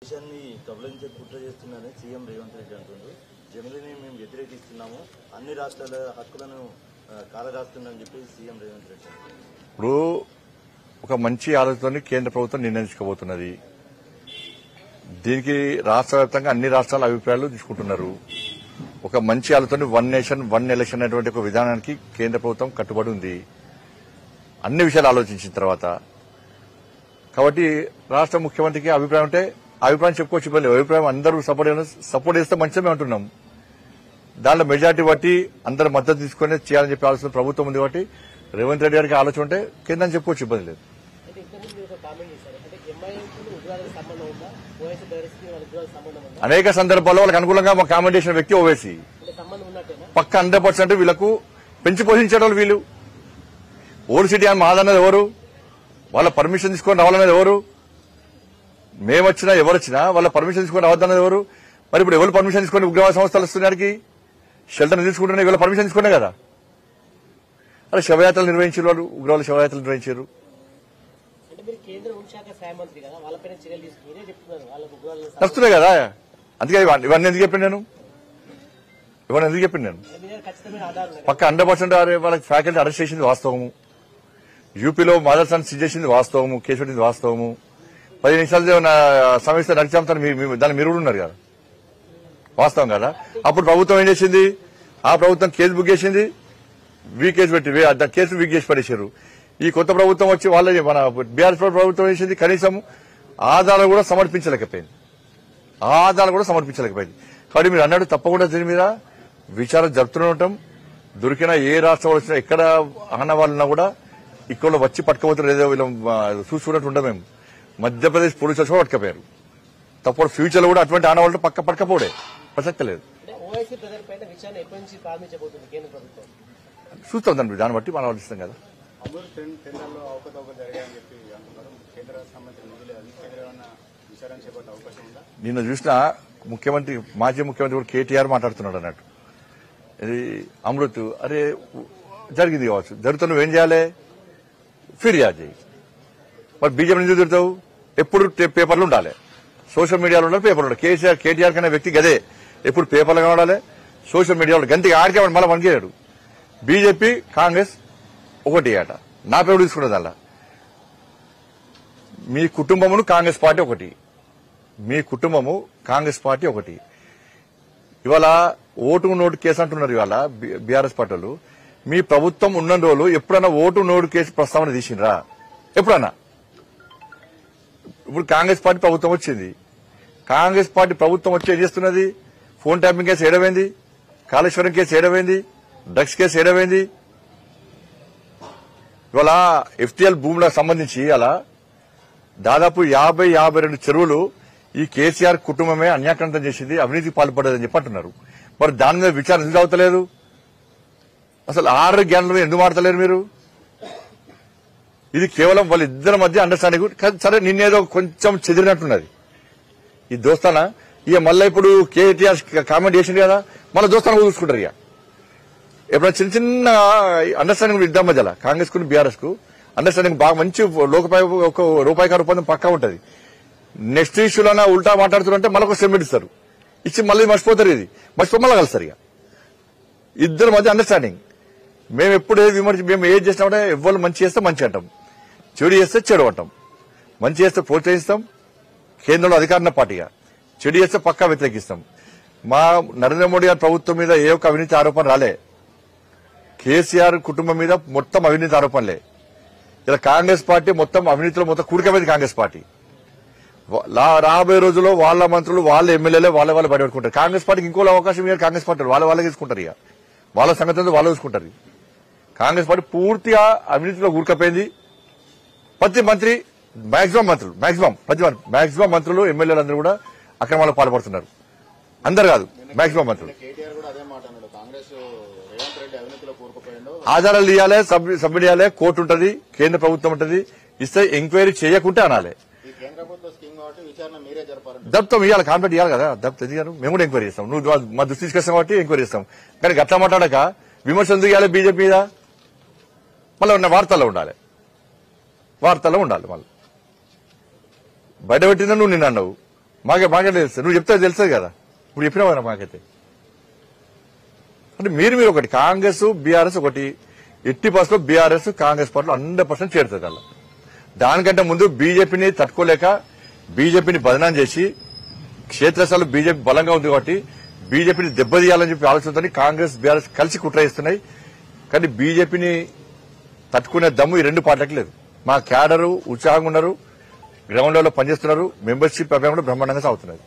దేశాన్ని కబలించే కుట్ర చేస్తున్నారని సీఎం రేవంత్ రెడ్డి అంటున్నారు. జమిలిని మేము వ్యతిరేకిస్తున్నాము, అన్ని రాష్ట్రాల హక్కులను కాలరాస్తుందని చెప్పి సీఎం రేవంత్ రెడ్డి అంటున్నారు. ఇప్పుడు ఒక మంచి ఆలోచనని కేంద్ర ప్రభుత్వం నిర్ణయించుకోబోతున్నది. దీనికి రాష్ట్ర వ్యాప్తంగా అన్ని రాష్ట్రాల అభిప్రాయాలు తీసుకుంటున్నారు. ఒక మంచి ఆలోచన వన్ నేషన్ వన్ ఎలక్షన్ అనేటువంటి ఒక విధానానికి కేంద్ర ప్రభుత్వం కట్టుబడి ఉంది అన్ని విషయాలు ఆలోచించిన తర్వాత. కాబట్టి రాష్ట్ర ముఖ్యమంత్రికి అభిప్రాయం ఉంటే అభిప్రాయం చెప్పుకోవచ్చు. అభిప్రాయం అందరూ సపోర్ట్ చేస్తే మంచిగా అంటున్నాం. దాంట్లో మెజార్టీ బట్టి అందరూ మద్దతు తీసుకుని చేయాలని చెప్పి ఆలోచన ప్రభుత్వం ఉంది. కాబట్టి రేవంత్ రెడ్డి గారికి ఆలోచన ఉంటే కేంద్రం చెప్పుకోవచ్చు, ఇబ్బంది లేదు. అనేక సందర్భాల్లో వాళ్ళకి అనుకూలంగా మా కామెంట్ చేసిన వ్యక్తి ఓవైసీ పక్క 100% వీళ్లకు పెంచి పోషించడం. వీళ్ళు ఓల్డ్ సిటీ అని మాదన్నది ఎవరు? వాళ్ళ పర్మిషన్ తీసుకొని రావాలన్నది ఎవరు? మేమొచ్చినా ఎవరొచ్చినా వాళ్ళ పర్మిషన్ తీసుకొని రావద్దన్నది ఎవరు? మరి ఇప్పుడు ఎవరు పర్మిషన్ తీసుకొని ఉగ్రవాద సంస్థలు వస్తున్నానికి షెల్టర్ తీసుకుంటున్నా వీళ్ళ పర్మిషన్ తీసుకునే కదా. అలా శవయాత్రలు నిర్వహించారు, వాళ్ళు ఉగ్రవాద శవయాత్రలు నిర్వహించారు. వస్తున్నాయి కదా. అందుకే ఇవన్నీ ఎందుకు చెప్పింది నేను పక్క 100% వాళ్ళకి ఫ్యాకల్టీ అరెస్ట్ చేసింది వాస్తవము. యూపీలో మదర్సన్ సీజ్ చేసింది వాస్తవము, కేసు పెట్టింది వాస్తవము. 10 నిమిషాలు సమస్య నడిచామని దాన్ని మీరు ఉన్నారు కదా, వాస్తవం కదా. అప్పుడు ప్రభుత్వం ఏం చేసింది? ఆ ప్రభుత్వం కేసు బుక్ చేసింది, కేసు పెట్టి కేసు వీక్ చేసి పడేశారు. ఈ కొత్త ప్రభుత్వం వచ్చి వాళ్ళ మన బీఆర్ఎస్ ప్రభుత్వం చేసింది కనీసం ఆధారాలు కూడా సమర్పించలేకపోయింది. కాబట్టి మీరు అన్నాడు తప్పకుండా దీని మీద విచారణ జరుపుతూనే ఉంటాం. దొరికిన ఏ రాష్ట్రం వచ్చినా ఎక్కడ ఆనవాళ్ళున్నా కూడా ఇక్కడ వచ్చి పట్టుకపోతారు. ఏదో వీళ్ళు చూసుకున్నట్టు ఉంటాం. మేము మధ్యప్రదేశ్ పోలీసులు కూడా పట్టుకపోయారు. తప్పుడు ఫ్యూచర్ లో కూడా అటువంటి ఆనవాళ్ళు పట్టుకపోవడే ప్రసక్తి లేదు. చూస్తాం దాన్ని బట్టి మనం ఆలోచిస్తాం కదా. నిన్న చూసిన ముఖ్యమంత్రి మాజీ ముఖ్యమంత్రి కూడా కేటీఆర్ మాట్లాడుతున్నాడు అన్నట్టు. ఇది అమృత్ అరే జరిగింది కావచ్చు, జరుగుతా నువ్వేం చేయాలి? ఫిర్యాదు చేయి. మరి బీజేపీ ఎందుకు తిరుగుతావు? ఎప్పుడు పేపర్లు ఉండాలి, సోషల్ మీడియాలో ఉండాలి, పేపర్లు ఉండాలి. కేటీఆర్ కన్నా వ్యక్తి గదే ఎప్పుడు పేపర్లు కనబడాలి, సోషల్ మీడియాలో గంతికి ఆడికే మళ్ళీ వనికేయాడు. బీజేపీ కాంగ్రెస్ ఒకటి ఆట నా పేరు తీసుకున్నది. అలా మీ కుటుంబమును కాంగ్రెస్ పార్టీ ఒకటి, ఇవాళ ఓటు నోటు కేసు అంటున్నారు. ఇవాళ బీఆర్ఎస్ పార్టీలు మీ ప్రభుత్వం ఉన్న రోజులు ఎప్పుడన్నా ఓటు నోటు కేసు ప్రస్తావన తీసిండ్రా? ఎప్పుడన్నా? ఇప్పుడు కాంగ్రెస్ పార్టీ ప్రభుత్వం వచ్చింది. కాంగ్రెస్ పార్టీ ప్రభుత్వం వచ్చి ఏం చేస్తున్నది? ఫోన్ ట్యాపింగ్ కేసు ఏడమైంది, కాళేశ్వరం కేసు ఏడమైంది, డ్రగ్స్ కేసు ఏడమైంది. ఇవాళ ఎఫ్టీఎల్ భూములకు సంబంధించి అలా దాదాపు 50-52 చెరువులు ఈ కేసీఆర్ కుటుంబమే అన్యాక్రాంతం చేసింది, అవినీతికి పాల్పడదని చెప్పి అంటున్నారు. మరి దాని మీద విచారణ ఎందుకు అవుతలేదు? అసలు 6 జ్ఞానంలో ఎందుకు మాడతలేరు మీరు? ఇది కేవలం వాళ్ళిద్దరి మధ్య అండర్స్టాండింగ్. సరే నిన్నేదో కొంచెం చెదిరినట్టున్నది ఈ దోస్తానా. ఇక మళ్ళీ ఇప్పుడు కేటీఆర్ కామెంట్ చేసింది కదా, మళ్ళీ దోస్తానా చూసుకుంటారు. ఇక ఎప్పుడైనా చిన్న అండర్స్టాండింగ్ ఇద్దాం మధ్యలో కాంగ్రెస్ కు బీఆర్ఎస్ కు అండర్స్టాండింగ్ బాగా మంచి ఒక రూపాయికారు ఒప్పందం పక్కా ఉంటుంది. నెక్స్ట్ ఇష్యూలోనా ఉల్టా మాట్లాడుతుంటే మళ్ళీ ఒక సెమిట్ ఇస్తారు, ఇచ్చి మళ్ళీ మర్చిపోతారు. ఇది మర్చిపో మళ్ళీ కలుస్తారు. ఇక ఇద్దరి మధ్య అండర్స్టాండింగ్. మేము ఎప్పుడు మేము ఏది చేసినామంటే ఎవరు మంచి చేస్తే మంచి అంటాం, చెడు చేస్తే చెడు అంటాం. మంచి చేస్తే ప్రోత్సహిస్తాం, కేంద్రంలో అధికార పార్టీగా. చెడు చేస్తే పక్కా వ్యతిరేకిస్తాం. మా నరేంద్ర మోడీ గారి ప్రభుత్వం మీద ఏ ఒక్క అవినీతి ఆరోపణ రాలే. కేసీఆర్ కుటుంబం మీద మొత్తం అవినీతి ఆరోపణలే. ఇలా కాంగ్రెస్ పార్టీ మొత్తం అవినీతిలో మొత్తం కూడికమైంది. కాంగ్రెస్ పార్టీ రాబోయే రోజుల్లో వాళ్ళ మంత్రులు, వాళ్ళ ఎమ్మెల్యేలే వాళ్ళ బయటపెట్టుకుంటారు. కాంగ్రెస్ పార్టీకి ఇంకో అవకాశం ఇవ్వాలి. కాంగ్రెస్ పార్టీ వాళ్ళే తీసుకుంటారు. ఇక వాళ్ళ సంగతి వాళ్ళు చూసుకుంటారు. కాంగ్రెస్ పార్టీ పూర్తిగా అవినీతిలో కూరుకపోయింది. ప్రతి మంత్రి మాక్సిమం మంత్రులు ఎమ్మెల్యేలందరూ కూడా అక్రమాలకు పాల్పడుతున్నారు. అందరు కాదు, మాక్సిమం మంత్రులు. ఆధారాలు ఇవ్వాలి, సబ్మిట్ చేయాలి, కోర్టు ఉంటుంది, కేంద్ర ప్రభుత్వం ఉంటుంది. ఇస్తే ఎంక్వైరీ చేయకుంటే అనాలి. దప్తం ఇవ్వాలి, కాంప్లైంట్ ఇవ్వాలి కదా. దప్తం ఎందుకు? మేము కూడా ఎంక్వైరీ చేస్తాం. నువ్వు మా దృష్టి తీసుకొస్తాం కాబట్టి ఎంక్వైరీ చేస్తాం. కానీ గట్లా మాట్లాడక విమర్శ ఎందుకు ఇవ్వాలి బీజేపీ మీద? మళ్ళీ వార్తల్లో ఉండాలి. మళ్ళీ బయటపెట్టిందని నువ్వు నిన్న అన్నావు, మాకే తెలుస్తుంది. నువ్వు చెప్తే తెలుస్తుంది కదా, ఇప్పుడు చెప్పినావు కదా మాకైతే. అంటే మీరు ఒకటి కాంగ్రెస్ బీఆర్ఎస్ ఒకటి ఎట్టి పరిస్థితుల్లో బీఆర్ఎస్ కాంగ్రెస్ పార్టీలో 100% చేరుతుంది అలా. దానికంటే ముందు బీజేపీని తట్టుకోలేక బీజేపీని బదనాం చేసి క్షేత్రస్థాయిలో బీజేపీ బలంగా ఉంది కాబట్టి బీజేపీని దెబ్బతీయాలని చెప్పి ఆలోచనతో కాంగ్రెస్ బీఆర్ఎస్ కలిసి కుట్ర చేస్తున్నాయి. కానీ బీజేపీని తట్టుకునే దమ్ము ఈ రెండు పార్టీలకు లేదు. మా క్యాడరు ఉత్సాహంగా ఉన్నారు, గ్రౌండ్ లెవెల్లో పనిచేస్తున్నారు, మెంబర్షిప్ అభియానం కూడా బ్రహ్మాండంగా సాగుతున్నది.